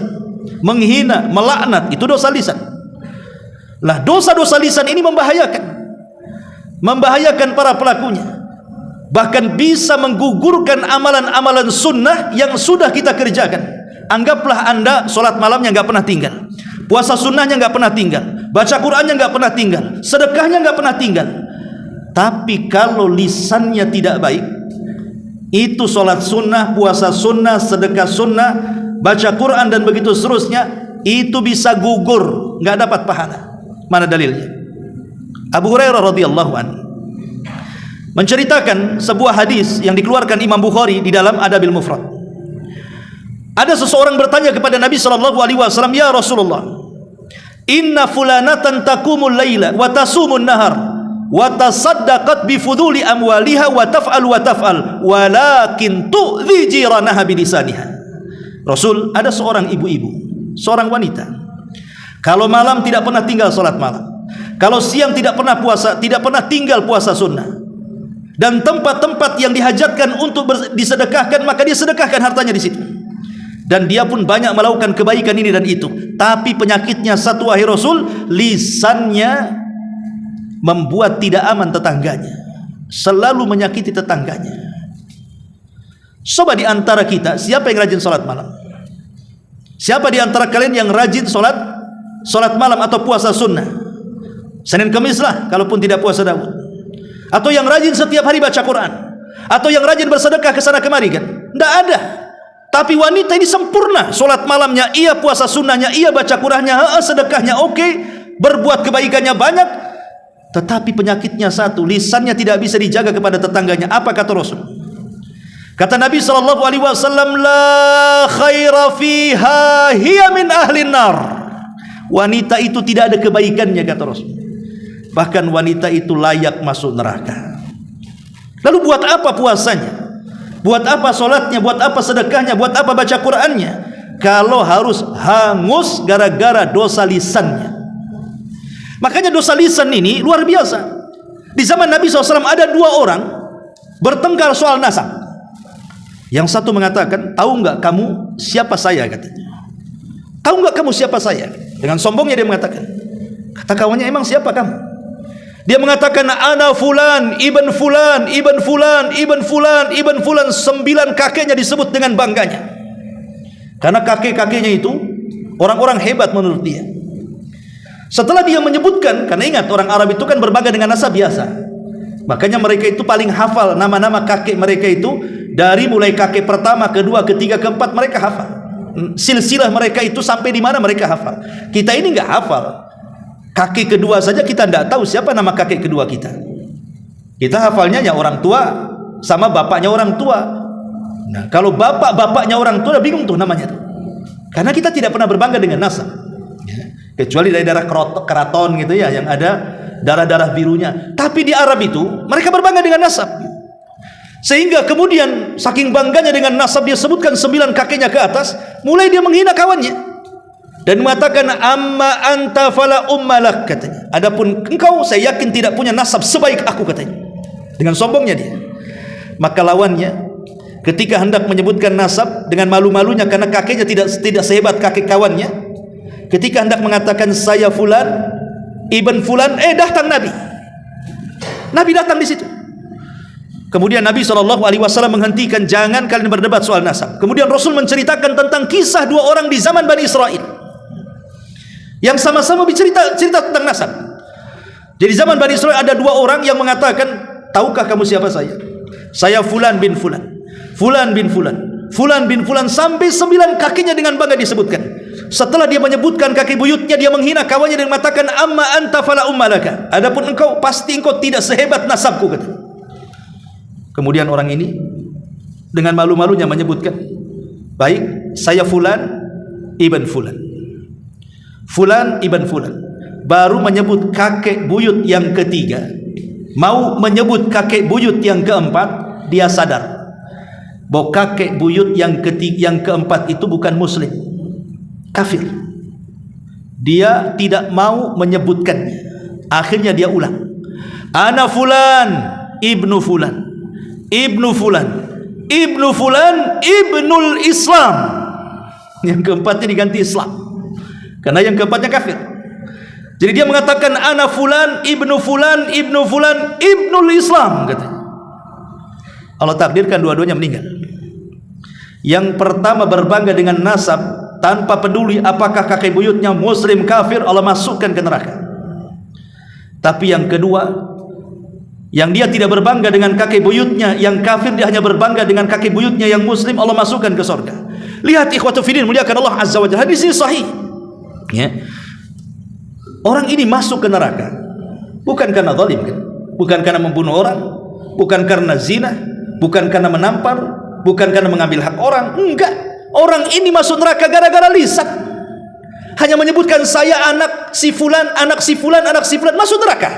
Menghina, melaknat, itu dosa lisan. Lah, dosa-dosa lisan ini membahayakan. Membahayakan para pelakunya. Bahkan bisa menggugurkan amalan-amalan sunnah yang sudah kita kerjakan. Anggaplah Anda sholat malamnya nggak pernah tinggal, puasa sunnahnya nggak pernah tinggal, baca Qurannya nggak pernah tinggal, sedekahnya nggak pernah tinggal. Tapi kalau lisannya tidak baik, itu sholat sunnah, puasa sunnah, sedekah sunnah, baca Quran dan begitu seterusnya, itu bisa gugur, nggak dapat pahala. Mana dalilnya? Abu Hurairah radhiyallahu anhu menceritakan sebuah hadis yang dikeluarkan Imam Bukhari di dalam Adabil Mufrad. Ada seseorang bertanya kepada Nabi sallallahu alaihi wasallam, "Ya Rasulullah, inna fulanatan taqumul laila wa tasumun nahar wa tasaddaqat bi fuduli amwaliha wa taf'al walakin tu'dhi jiranaha bilisaniha." Rasul, ada seorang ibu-ibu, seorang wanita, kalau malam tidak pernah tinggal salat malam, kalau siang tidak pernah puasa, tidak pernah tinggal puasa sunnah, dan tempat-tempat yang dihajatkan untuk disedekahkan maka dia sedekahkan hartanya di situ. Dan dia pun banyak melakukan kebaikan ini dan itu. Tapi penyakitnya satu, wahai Rasul, lisannya membuat tidak aman tetangganya, selalu menyakiti tetangganya. Coba di antara kita, siapa yang rajin salat malam? Siapa di antara kalian yang rajin salat malam atau puasa sunnah? Senin Kamis lah, kalaupun tidak puasa Daud. Atau yang rajin setiap hari baca Quran, atau yang rajin bersedekah ke sana kemari kan? Tidak ada. Tapi wanita ini sempurna, solat malamnya iya, puasa sunnahnya iya, baca Qur'annya sedekahnya oke, berbuat kebaikannya banyak, tetapi penyakitnya satu, lisannya tidak bisa dijaga kepada tetangganya. Apa kata Rasul? Kata Nabi sallallahu alaihi wasallam, "La khaira fiha hiya min ahlin nar." Wanita itu tidak ada kebaikannya, kata Rasul. Bahkan wanita itu layak masuk neraka. Lalu buat apa puasanya? Buat apa solatnya? Buat apa sedekahnya? Buat apa baca Qur'annya? Kalau harus hangus gara-gara dosa lisannya. Makanya dosa lisan ini luar biasa. Di zaman Nabi SAW ada dua orang bertengkar soal nasab. Yang satu mengatakan, "Tahu nggak kamu siapa saya?" katanya. "Tahu nggak kamu siapa saya?" Dengan sombongnya dia mengatakan. Kata kawannya, "Emang siapa kamu?" Dia mengatakan, "Ana fulan, ibn fulan, ibn fulan, ibn fulan, ibn fulan." 9 kakeknya disebut dengan bangganya. Karena kakek-kakeknya itu orang-orang hebat menurut dia. Setelah dia menyebutkan, karena ingat orang Arab itu kan berbangga dengan nasab biasa. Makanya mereka itu paling hafal nama-nama kakek mereka itu, dari mulai kakek pertama, kedua, ketiga, keempat mereka hafal. Silsilah mereka itu sampai di mana mereka hafal. Kita ini nggak hafal. Kakek kedua saja kita nggak tahu siapa nama kakek kedua kita. Kita hafalnya ya orang tua sama bapaknya orang tua. Nah, kalau bapak-bapaknya orang tua, bingung tuh namanya tuh. Karena kita tidak pernah berbangga dengan nasab. Ya. Kecuali dari darah keraton gitu ya, yang ada darah-darah birunya. Tapi di Arab itu mereka berbangga dengan nasab. Sehingga kemudian saking bangganya dengan nasab, dia sebutkan 9 kakeknya ke atas, mulai dia menghina kawannya dan mengatakan amma anta fala ummalak, katanya. Adapun engkau, saya yakin tidak punya nasab sebaik aku, katanya. Dengan sombongnya dia. Maka lawannya ketika hendak menyebutkan nasab dengan malu-malunya karena kakeknya tidak sehebat kakek kawannya, ketika hendak mengatakan saya fulan ibn fulan, datang Nabi datang di situ. Kemudian Nabi SAW menghentikan, jangan kalian berdebat soal nasab. Kemudian Rasul menceritakan tentang kisah 2 orang di zaman Bani Israel yang sama-sama cerita tentang nasab. Jadi zaman Bani Israel ada 2 orang yang mengatakan, tahukah kamu siapa saya? Saya fulan bin fulan, fulan bin fulan, fulan bin fulan, sampai 9 kakinya dengan bangga disebutkan. Setelah dia menyebutkan kaki buyutnya, dia menghina kawannya dan mengatakan amma anta fala ummalaka, adapun engkau pasti engkau tidak sehebat nasabku, kata. Kemudian orang ini dengan malu-malunya menyebutkan, baik, saya fulan ibn fulan, fulan ibn fulan. Baru menyebut kakek buyut yang ketiga, mau menyebut kakek buyut yang keempat, dia sadar bahwa kakek buyut yang keempat itu bukan muslim, kafir. Dia tidak mau menyebutkannya. Akhirnya dia ulang, ana fulan ibnu fulan, ibnu fulan, ibnu fulan, ibnul Islam. Yang keempatnya diganti Islam, karena yang keempatnya kafir. Jadi dia mengatakan ana fulan ibnu fulan, ibnu fulan, ibnul Islam, katanya. Allah takdirkan dua-duanya meninggal. Yang pertama berbangga dengan nasab tanpa peduli apakah kakek buyutnya muslim kafir, Allah masukkan ke neraka. Tapi yang kedua, yang dia tidak berbangga dengan kakek buyutnya yang kafir, dia hanya berbangga dengan kakek buyutnya yang muslim, Allah masukkan ke surga. Lihat ikhwatu fiddin, muliakan Allah azza wa jalla, hadis ini sahih ya. Orang ini masuk ke neraka bukan karena zalim, kan? Bukan karena membunuh orang, bukan karena zina, bukan karena menampar, bukan karena mengambil hak orang, enggak. Orang ini masuk neraka gara-gara lisan, hanya menyebutkan saya anak si fulan, anak si fulan, anak si fulan, masuk neraka.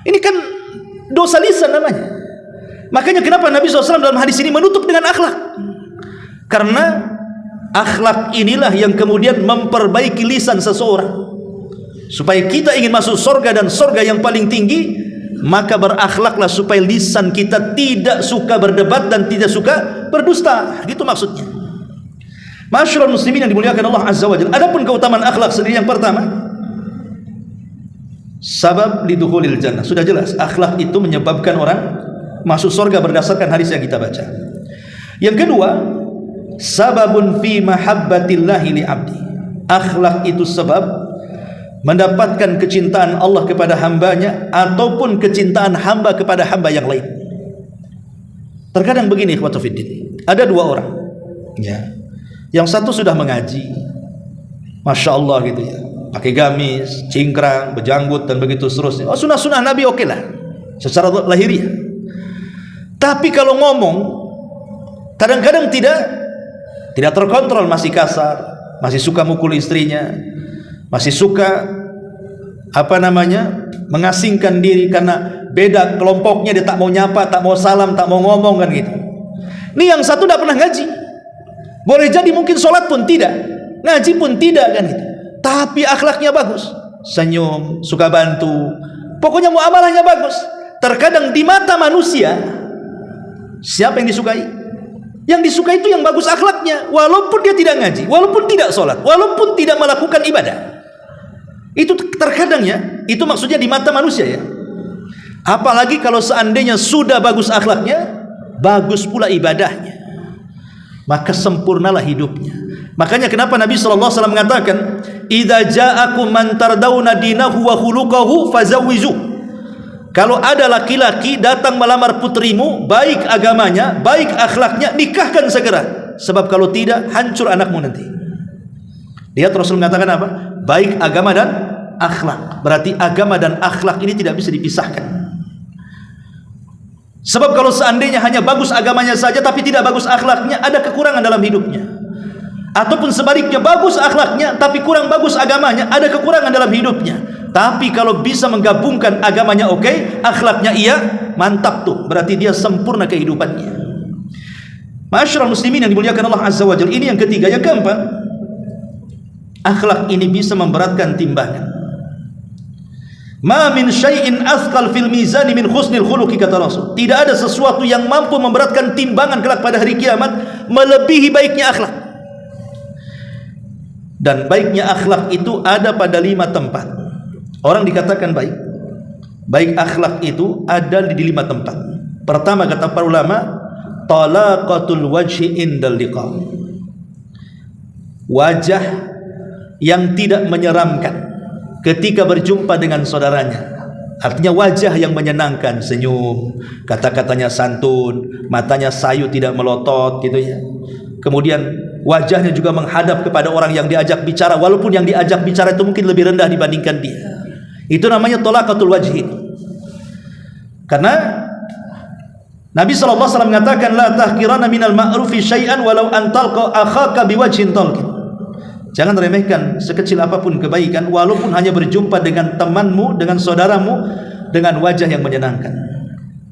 Ini kan dosa lisan namanya. Makanya kenapa Nabi SAW dalam hadis ini menutup dengan akhlak, karena akhlak inilah yang kemudian memperbaiki lisan seseorang. Supaya kita ingin masuk surga dan surga yang paling tinggi, maka berakhlaklah supaya lisan kita tidak suka berdebat dan tidak suka berdusta. Gitu maksudnya. Masyarul muslimin yang dimuliakan Allah azza wa jalla. Adapun keutamaan akhlak sendiri, yang pertama, sabab lidukhulil jannah. Sudah jelas, akhlak itu menyebabkan orang masuk surga berdasarkan hadis yang kita baca. Yang kedua, sababun fi mahabbatillahi li abdi. Akhlak itu sebab mendapatkan kecintaan Allah kepada hambanya ataupun kecintaan hamba kepada hamba yang lain. Terkadang begini ikhwatu fiddin, ada 2 orang ya, yang satu sudah mengaji, masya Allah gitu ya, pakai gamis, cingkrang, berjanggut dan begitu seterusnya. Oh, sunnah-sunnah Nabi oke lah secara lahiriah. Tapi kalau ngomong kadang-kadang tidak terkontrol, masih kasar, masih suka mukul istrinya, masih suka mengasingkan diri karena beda kelompoknya, dia tak mau nyapa, tak mau salam, tak mau ngomong, kan gitu. Ini yang satu tidak pernah ngaji, boleh jadi mungkin sholat pun tidak, ngaji pun tidak, kan gitu. Tapi akhlaknya bagus, senyum, suka bantu, pokoknya muamalahnya bagus. Terkadang di mata manusia siapa yang disukai? Yang disukai itu yang bagus akhlaknya, walaupun dia tidak ngaji, walaupun tidak sholat, walaupun tidak melakukan ibadah. Itu terkadang ya, itu maksudnya di mata manusia ya. Apalagi kalau seandainya sudah bagus akhlaknya, bagus pula ibadahnya, maka sempurnalah hidupnya. Makanya kenapa Nabi SAW mengatakan, idza ja'akum man tardawna dinahu wa khuluquhu fazawwiju. Kalau ada laki-laki datang melamar putrimu, baik agamanya, baik akhlaknya, nikahkan segera. Sebab kalau tidak, hancur anakmu nanti. Lihat Rasul mengatakan apa? Baik agama dan akhlak. Berarti agama dan akhlak ini tidak bisa dipisahkan. Sebab kalau seandainya hanya bagus agamanya saja tapi tidak bagus akhlaknya, ada kekurangan dalam hidupnya. Ataupun sebaliknya, bagus akhlaknya tapi kurang bagus agamanya, ada kekurangan dalam hidupnya. Tapi kalau bisa menggabungkan agamanya oke, akhlaknya iya, mantap tuh. Berarti dia sempurna kehidupannya. Ma'asyiral muslimin yang dimuliakan Allah Azza wa Jalla, ini yang ketiga. Yang keempat, akhlak ini bisa memberatkan timbangan. Ma min syai'in athqal fil mizani min husnil khuluqi, kata Rasul. Tidak ada sesuatu yang mampu memberatkan timbangan kelak pada hari kiamat melebihi baiknya akhlak. Dan baiknya akhlak itu ada pada 5 tempat. Orang dikatakan baik. Baik akhlak itu ada di 5 tempat. Pertama, kata para ulama, talaqatul wajhi indal liqa. Wajah yang tidak menyeramkan ketika berjumpa dengan saudaranya. Artinya wajah yang menyenangkan, senyum, kata-katanya santun, matanya sayu tidak melotot gitu ya. Kemudian wajahnya juga menghadap kepada orang yang diajak bicara, walaupun yang diajak bicara itu mungkin lebih rendah dibandingkan dia. Itu namanya talaqatul wajhi. Karena Nabi SAW mengatakan, la tahkirana minal ma'rufi syai'an walau an talqa akhaka biwajhin talqin. Jangan remehkan sekecil apapun kebaikan, walaupun hanya berjumpa dengan temanmu, dengan saudaramu, dengan wajah yang menyenangkan.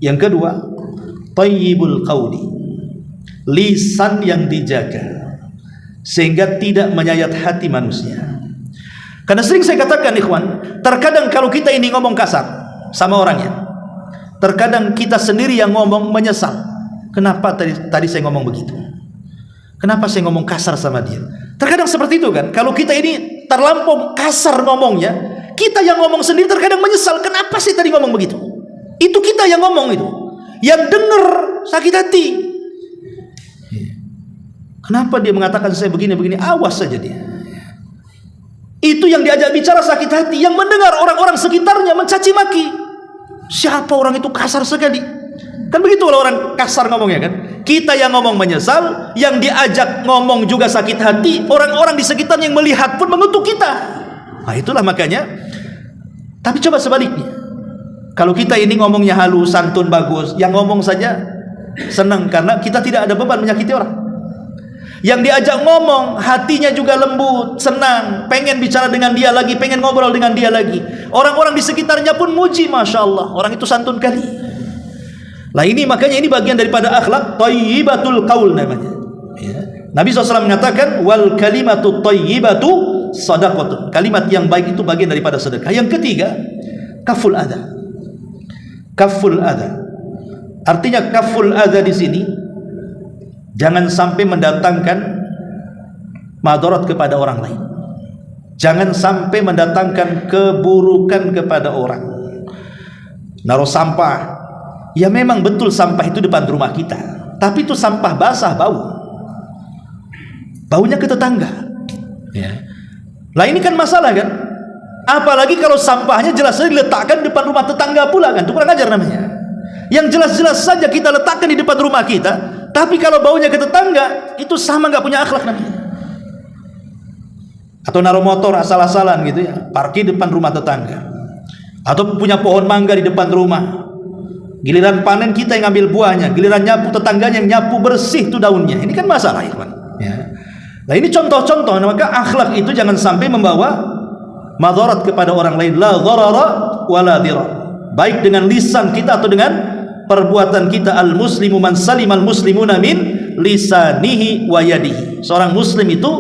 Yang kedua, thayyibul qawli, lisan yang dijaga sehingga tidak menyayat hati manusia. Karena sering saya katakan, ikhwan, terkadang kalau kita ini ngomong kasar sama orangnya, terkadang kita sendiri yang ngomong menyesal. Kenapa tadi saya ngomong begitu? Kenapa saya ngomong kasar sama dia? Terkadang seperti itu kan. Kalau kita ini terlampau kasar ngomongnya, kita yang ngomong sendiri terkadang menyesal. Kenapa sih tadi ngomong begitu? Itu kita yang ngomong itu. Yang dengar sakit hati. Kenapa dia mengatakan saya begini-begini? Awas saja dia. Itu yang diajak bicara sakit hati. Yang mendengar orang-orang sekitarnya mencaci maki. Siapa orang itu kasar sekali? Kan begitu kalau orang kasar ngomongnya kan. Kita yang ngomong menyesal, yang diajak ngomong juga sakit hati, orang-orang di sekitar yang melihat pun mengutuk kita. Nah itulah makanya. Tapi coba sebaliknya. Kalau kita ini ngomongnya halus, santun, bagus, yang ngomong saja senang karena kita tidak ada beban menyakiti orang. Yang diajak ngomong hatinya juga lembut, senang, pengen bicara dengan dia lagi, pengen ngobrol dengan dia lagi. Orang-orang di sekitarnya pun muji, Masya Allah, orang itu santun kali. Nah ini makanya ini bagian daripada akhlak thayyibatul qaul namanya ya. Nabi SAW mengatakan wal kalimatu thayyibatu shadaqatun. Kalimat yang baik itu bagian daripada sedekah. Yang ketiga, kaful adha. Kaful adha. Artinya kaful adha di sini jangan sampai mendatangkan madarat kepada orang lain. Jangan sampai mendatangkan keburukan kepada orang. Naruh sampah. Ya memang betul sampah itu depan rumah kita, tapi itu sampah basah, baunya ke tetangga ya. Lah ini kan masalah kan. Apalagi kalau sampahnya jelas-jelas diletakkan depan rumah tetangga pula kan, itu kurang ajar namanya. Yang jelas-jelas saja kita letakkan di depan rumah kita, tapi kalau baunya ke tetangga, itu sama nggak punya akhlak namanya. Atau naruh motor asal-asalan gitu ya, parkir depan rumah tetangga. Atau punya pohon mangga di depan rumah, giliran panen kita yang ambil buahnya, giliran nyapu tetangganya yang nyapu bersih tuh daunnya. Ini kan masalah ya, ya. Nah ini contoh-contoh. Maka akhlak itu jangan sampai membawa madarat kepada orang lain. La dharara wa la dirar. Baik dengan lisan kita atau dengan perbuatan kita. Al muslimu man salimal muslimuna min lisanihi wa yadihi. Seorang muslim itu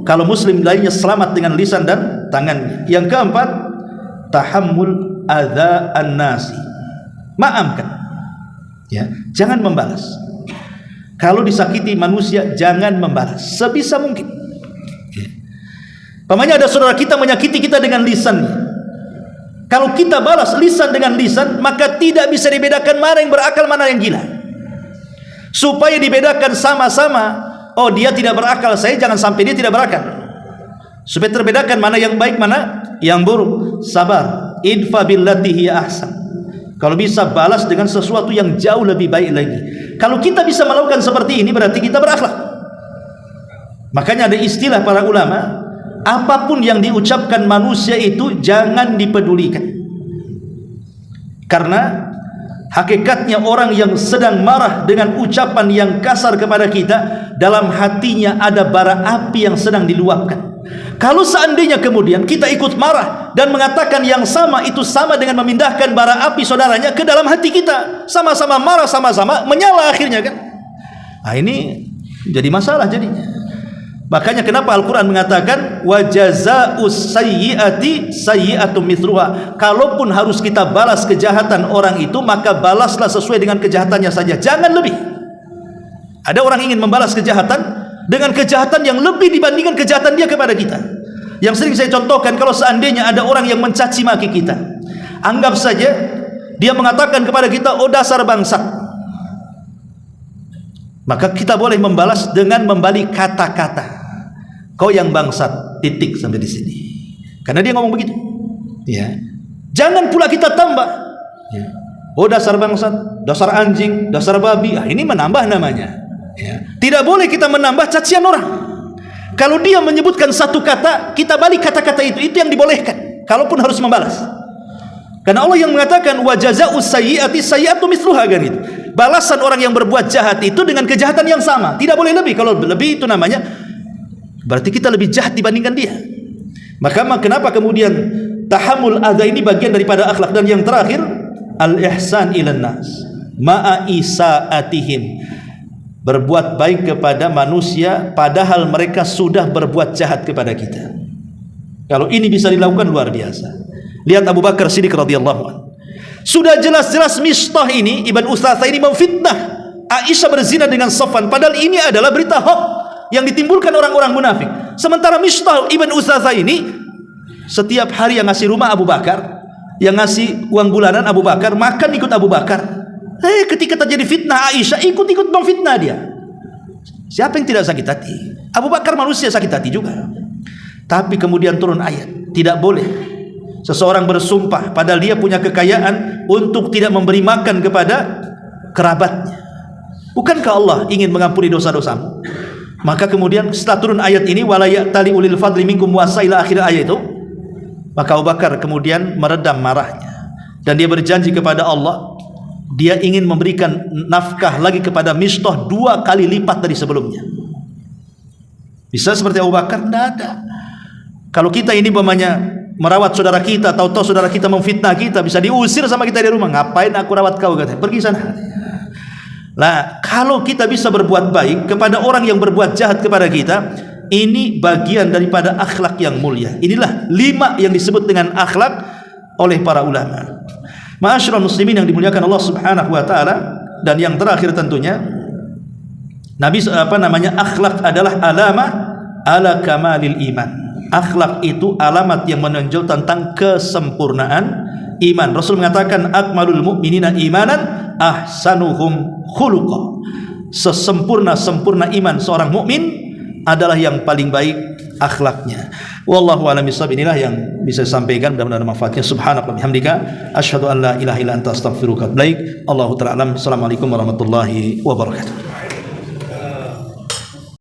kalau muslim lainnya selamat dengan lisan dan tangannya. Yang keempat, tahammul adza an-nasi. Maafkan ya, jangan membalas. Kalau disakiti manusia jangan membalas sebisa mungkin ya. Pamannya ada saudara kita menyakiti kita dengan lisannya, kalau kita balas lisan dengan lisan, maka tidak bisa dibedakan mana yang berakal mana yang gila. Supaya dibedakan sama-sama, oh dia tidak berakal, saya jangan sampai dia tidak berakal. Supaya terbedakan mana yang baik mana yang buruk. Sabar, idfa billati hiya ahsan. Kalau bisa balas dengan sesuatu yang jauh lebih baik lagi. Kalau kita bisa melakukan seperti ini, berarti kita berakhlak. Makanya ada istilah para ulama, apapun yang diucapkan manusia itu jangan dipedulikan. Karena hakikatnya orang yang sedang marah dengan ucapan yang kasar kepada kita, dalam hatinya ada bara api yang sedang diluapkan. Kalau seandainya kemudian kita ikut marah dan mengatakan yang sama, itu sama dengan memindahkan bara api saudaranya ke dalam hati kita. Sama-sama marah, sama-sama menyala akhirnya kan. Nah, ini jadi masalah jadinya. Makanya kenapa Al-Quran mengatakan wa jazaa'us sayyi'ati sayyi'atun mithluha. Kalaupun harus kita balas kejahatan orang itu, maka balaslah sesuai dengan kejahatannya saja, jangan lebih. Ada orang ingin membalas kejahatan dengan kejahatan yang lebih dibandingkan kejahatan dia kepada kita. Yang sering saya contohkan, kalau seandainya ada orang yang mencaci maki kita, anggap saja dia mengatakan kepada kita, oh dasar bangsat, maka kita boleh membalas dengan membalik kata-kata, kau yang bangsat, titik sampai di sini. Karena dia ngomong begitu. Ya. Jangan pula kita tambah. Ya. Oh dasar bangsat, dasar anjing, dasar babi. Ah, ini menambah namanya. Ya. Tidak boleh kita menambah cacian orang. Kalau dia menyebutkan satu kata, kita balik kata-kata itu yang dibolehkan, kalaupun harus membalas. Karena Allah yang mengatakan wa jazaa'us sayyi'ati sayyi'atun mithluha, kan itu. Balasan orang yang berbuat jahat itu dengan kejahatan yang sama, tidak boleh lebih. Kalau lebih itu namanya berarti kita lebih jahat dibandingkan dia. Maka kenapa kemudian tahammul adza ini bagian daripada akhlak. Dan yang terakhir, al-ihsan ilan nas ma'a isaatihim, berbuat baik kepada manusia padahal mereka sudah berbuat jahat kepada kita. Kalau ini bisa dilakukan, luar biasa. Lihat Abu Bakar Siddiq radhiyallahu anhu. Sudah jelas-jelas Mistah ini, Ibn Utsatha ini memfitnah Aisyah berzina dengan Safwan, padahal ini adalah berita hoax yang ditimbulkan orang-orang munafik. Sementara Mistah Ibn Utsatha ini setiap hari yang ngasih rumah Abu Bakar, yang ngasih uang bulanan Abu Bakar, makan ikut Abu Bakar. Ketika terjadi fitnah Aisyah, ikut-ikut memfitnah dia. Siapa yang tidak sakit hati? Abu Bakar manusia sakit hati juga. Tapi kemudian turun ayat, tidak boleh seseorang bersumpah padahal dia punya kekayaan untuk tidak memberi makan kepada kerabatnya. Bukankah Allah ingin mengampuni dosa-dosamu? Maka kemudian setelah turun ayat ini, wala ya'tali ulil fadli minkum wasa, ila akhir ayat itu, maka Abu Bakar kemudian meredam marahnya dan dia berjanji kepada Allah, dia ingin memberikan nafkah lagi kepada Mistah 2 kali lipat dari sebelumnya. Bisa seperti Abu Bakar? Tidak ada. Kalau kita ini merawat saudara kita, tahu-tahu saudara kita memfitnah kita, bisa diusir sama kita dari rumah. Ngapain aku rawat kau, katanya, pergi sana. Nah, kalau kita bisa berbuat baik kepada orang yang berbuat jahat kepada kita, ini bagian daripada akhlak yang mulia. Inilah 5 yang disebut dengan akhlak oleh para ulama. Ma'asyiral muslimin yang dimuliakan Allah Subhanahu wa taala. Dan yang terakhir tentunya akhlak adalah alamah ala kamalil iman. Akhlak itu alamat yang menunjuk tentang kesempurnaan iman. Rasul mengatakan akmalul mu'minina imanan ahsanuhum khuluqa. Sesempurna-sempurna iman seorang mukmin adalah yang paling baik akhlaknya. Wallahu a'lam bishawab. Inilah yang bisa sampaikan, mudah-mudahan manfaatnya. Subhanallah bihamdika asyhadu an la ilaha illa anta astaghfiruka wa atubu ilaik. Allahu ta'ala alam. Assalamualaikum warahmatullahi wabarakatuh.